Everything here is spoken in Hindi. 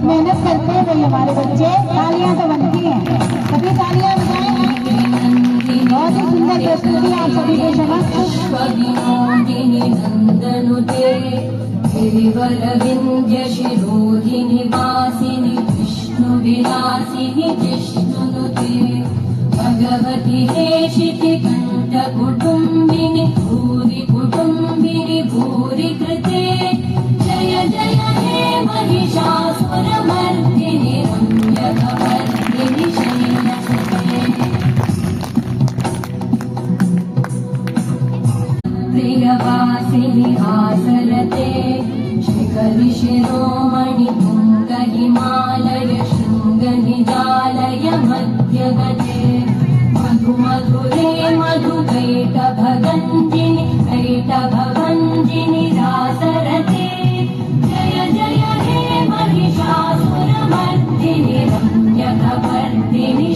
मेहनत करते हैं भाई हमारे बच्चे। तालियां तो बनती हैं, सभी तालियां बजाएं। बहुत ही सुंदर प्रस्तुति आप सभी के समक्ष। गिरिवरविन्द्य शिरोधिनि वासिनि विष्णु विलासिनि जिष्णुनुते भगवति हेशिति कण्ठ कुटुम्बिनि भूरि कुटुम्बिनि भूरि कृते जय जय हे महिषासुरमर्दिनि रम्यकवर्दिनि शैलसुते प्रियवासिनि आसरते शिखरि शिरोमणि तुङ्ग हिमालय शृङ्गनिजालय मध्यगते मधु मधुरे मधुकैटभगञ्जिनि कैटभभञ्जिनि रासरते जय जय हे महिषासुरमर्दिनि रम्यकवर्दिनि